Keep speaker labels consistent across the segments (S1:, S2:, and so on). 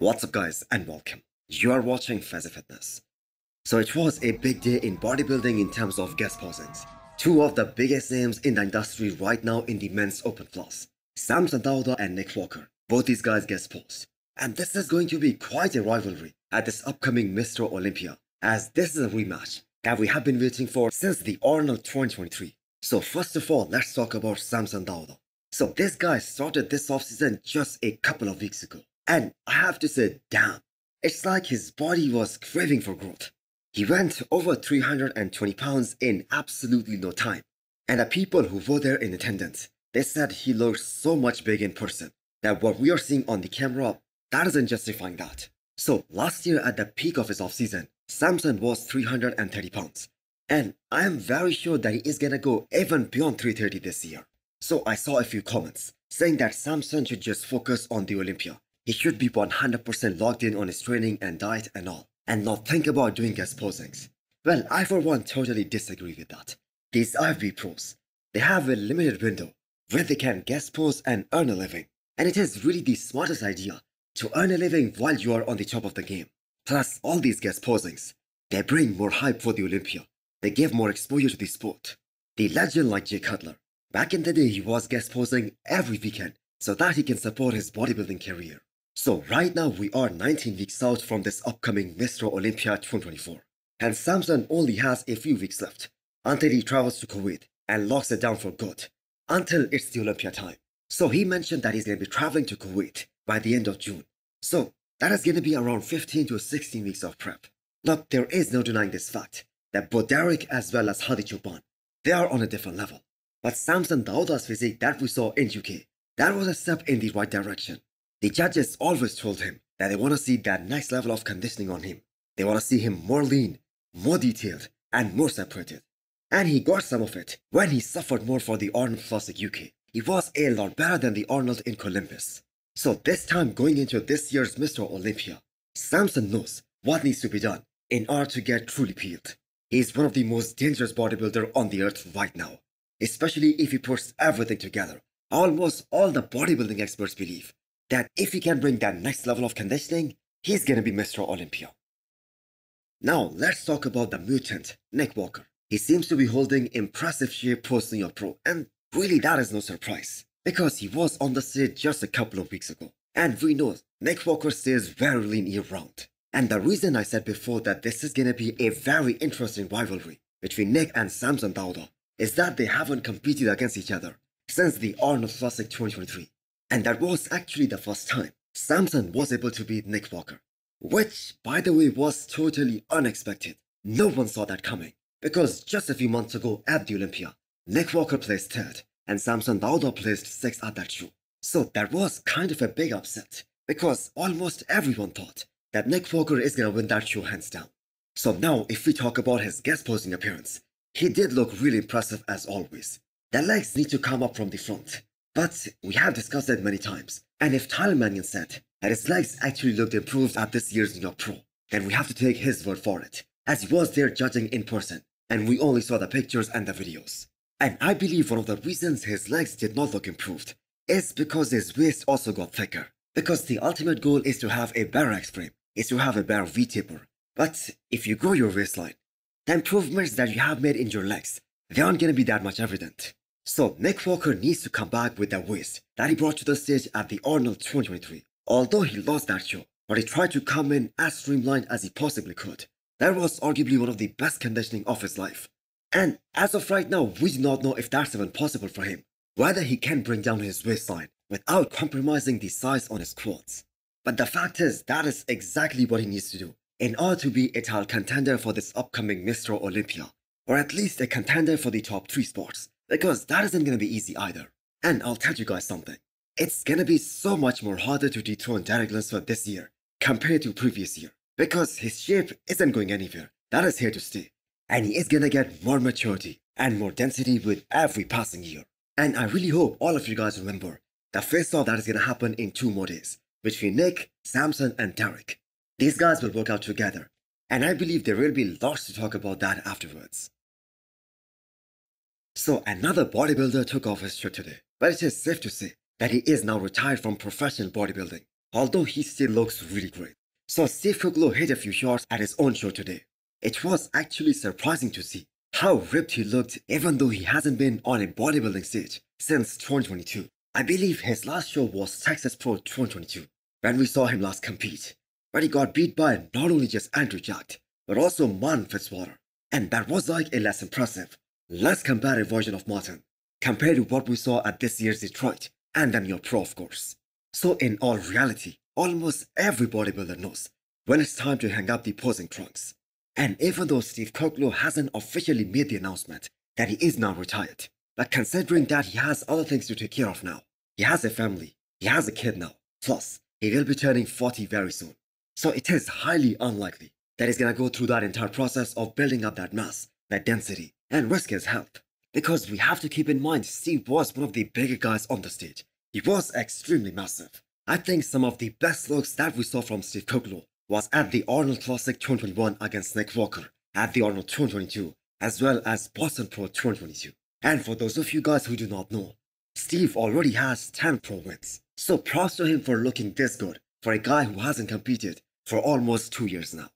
S1: What's up guys and welcome. You are watching Fazi Fitness. So it was a big day in bodybuilding in terms of guest posings. Two of the biggest names in the industry right now in the men's open class. Samson Dauda and Nick Walker. Both these guys guest posed. And this is going to be quite a rivalry at this upcoming Mr. Olympia, as this is a rematch that we have been waiting for since the Arnold 2023. So first of all, let's talk about Samson Dauda. So this guy started this offseason just a couple of weeks ago. And I have to say, damn, it's like his body was craving for growth. He went over 320 pounds in absolutely no time. And the people who were there in attendance, they said he looked so much big in person that what we are seeing on the camera, that isn't justifying that. So last year at the peak of his offseason, Samson was 330 pounds. And I am very sure that he is gonna go even beyond 330 this year. So I saw a few comments saying that Samson should just focus on the Olympia. He should be 100% logged in on his training and diet and all, and not think about doing guest posings. Well, I for one totally disagree with that. These IFB pros, they have a limited window where they can guest pose and earn a living. And it is really the smartest idea to earn a living while you are on the top of the game. Plus, all these guest posings, they bring more hype for the Olympia. They give more exposure to the sport. The legend like Jay Cutler, back in the day he was guest posing every weekend so that he can support his bodybuilding career. So right now we are 19 weeks out from this upcoming Mr. Olympia 2024. And Samson only has a few weeks left until he travels to Kuwait and locks it down for good until it's the Olympia time. So he mentioned that he's going to be traveling to Kuwait by the end of June. So that is going to be around 15 to 16 weeks of prep. Look, there is no denying this fact that both Derek as well as Hadi Choopan, they are on a different level. But Samson Dauda's physique that we saw in UK, that was a step in the right direction. The judges always told him that they want to see that next level of conditioning on him. They want to see him more lean, more detailed, and more separated. And he got some of it when he suffered more for the Arnold Classic UK. He was a lot better than the Arnold in Olympus. So this time going into this year's Mr. Olympia, Samson knows what needs to be done in order to get truly peeled. He is one of the most dangerous bodybuilder on the earth right now, especially if he puts everything together. Almost all the bodybuilding experts believe that if he can bring that next level of conditioning, he's gonna be Mr. Olympia. Now, let's talk about the mutant, Nick Walker. He seems to be holding impressive shape post New York Pro, and really that is no surprise, because he was on the stage just a couple of weeks ago. And we know Nick Walker stays very lean year-round. And the reason I said before that this is gonna be a very interesting rivalry between Nick and Samson Dauda is that they haven't competed against each other since the Arnold Classic 2023. And that was actually the first time Samson was able to beat Nick Walker, which, by the way, was totally unexpected. No one saw that coming, because just a few months ago at the Olympia, Nick Walker placed third, and Samson Dauda placed sixth at that show. So that was kind of a big upset, because almost everyone thought that Nick Walker is gonna win that show hands down. So now, if we talk about his guest posing appearance, he did look really impressive as always. The legs need to come up from the front. But we have discussed it many times, and if Tyler Mannion said that his legs actually looked improved at this year's New York Pro, then we have to take his word for it, as he was there judging in person, and we only saw the pictures and the videos. And I believe one of the reasons his legs did not look improved is because his waist also got thicker. Because the ultimate goal is to have a better X-frame, is to have a better V-taper. But if you grow your waistline, the improvements that you have made in your legs, they aren't going to be that much evident. So Nick Walker needs to come back with that waist that he brought to the stage at the Arnold 2023. Although he lost that show, but he tried to come in as streamlined as he possibly could. That was arguably one of the best conditioning of his life. And as of right now, we do not know if that's even possible for him, whether he can bring down his waistline without compromising the size on his quads. But the fact is, that is exactly what he needs to do in order to be a title contender for this upcoming Mr. Olympia, or at least a contender for the top 3 spots. Because that isn't going to be easy either. And I'll tell you guys something. It's going to be so much more harder to dethrone Derek Lunsford this year compared to previous year. Because his shape isn't going anywhere. That is here to stay. And he is going to get more maturity and more density with every passing year. And I really hope all of you guys remember the face-off that is going to happen in 2 more days between Nick, Samson and Derek. These guys will work out together. And I believe there will be lots to talk about that afterwards. So another bodybuilder took off his shirt today, but it is safe to say that he is now retired from professional bodybuilding. although he still looks really great. So Steve Kuklo hit a few shots at his own show today. It was actually surprising to see how ripped he looked even though he hasn't been on a bodybuilding stage since 2022. I believe his last show was Texas Pro 2022 when we saw him last compete, where he got beat by not only just Andrew Jack but also Martin Fitzwater. And that was like a less impressive, less combative version of Martin compared to what we saw at this year's Detroit and the New York Pro, of course. So in all reality, almost every bodybuilder knows when it's time to hang up the posing trunks. And even though Steve Kuklo hasn't officially made the announcement that he is now retired, but considering that he has other things to take care of now, he has a family, he has a kid now, plus he will be turning 40 very soon. So it is highly unlikely that he's gonna go through that entire process of building up that mass, that density, and risk his health. Because we have to keep in mind Steve was one of the bigger guys on the stage. He was extremely massive. I think some of the best looks that we saw from Steve Kuklo was at the Arnold Classic 2021 against Nick Walker, at the Arnold 2022, as well as Boston Pro 2022. And for those of you guys who do not know, Steve already has 10 pro wins. So props to him for looking this good for a guy who hasn't competed for almost 2 years now.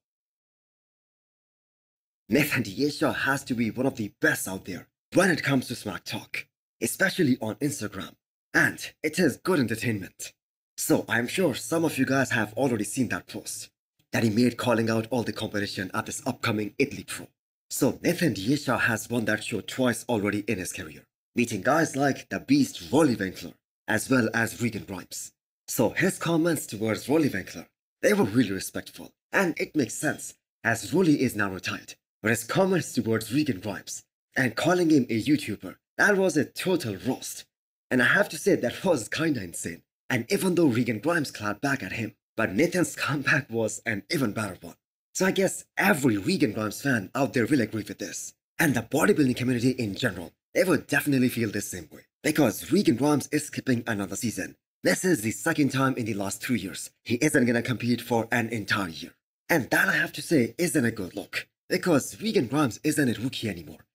S1: Nathan De Asha has to be one of the best out there when it comes to smack talk, especially on Instagram. And it is good entertainment. So I'm sure some of you guys have already seen that post that he made calling out all the competition at this upcoming Italy Pro. So Nathan De Asha has won that show twice already in his career, meeting guys like the Beast Roelly Winklaar as well as Regan Grimes. So his comments towards Roelly Winklaar, they were really respectful, and it makes sense as Roelly is now retired. But his comments towards Regan Grimes and calling him a YouTuber, that was a total roast. And I have to say that was kinda insane. And even though Regan Grimes clapped back at him, but Nathan's comeback was an even better one. So I guess every Regan Grimes fan out there will agree with this. And the bodybuilding community in general, they will definitely feel the same way. Because Regan Grimes is skipping another season. This is the second time in the last 2 years he isn't gonna compete for an entire year. And that I have to say isn't a good look. Because Regan Grimes isn't a rookie anymore.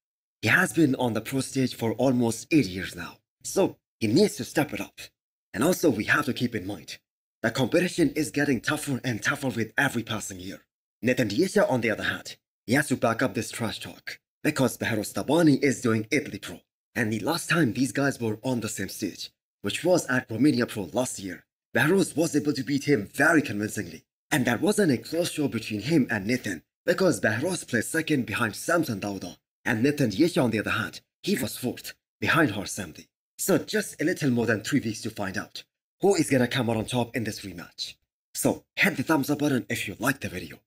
S1: He has been on the pro stage for almost 8 years now. So he needs to step it up. And also we have to keep in mind, the competition is getting tougher and tougher with every passing year. Nathan De Asha, on the other hand, he has to back up this trash talk because Behrouz Tabani is doing Italy Pro. And the last time these guys were on the same stage, which was at Romania Pro last year, Behrouz was able to beat him very convincingly. And that wasn't a close show between him and Nathan because Behrouz placed second behind Samson Dauda, and Nathan De Asha, on the other hand, he was fourth behind Samdi. So just a little more than 3 weeks to find out who is gonna come out on top in this rematch. So hit the thumbs up button if you liked the video,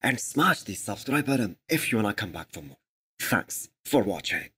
S1: and smash the subscribe button if you wanna come back for more. Thanks for watching.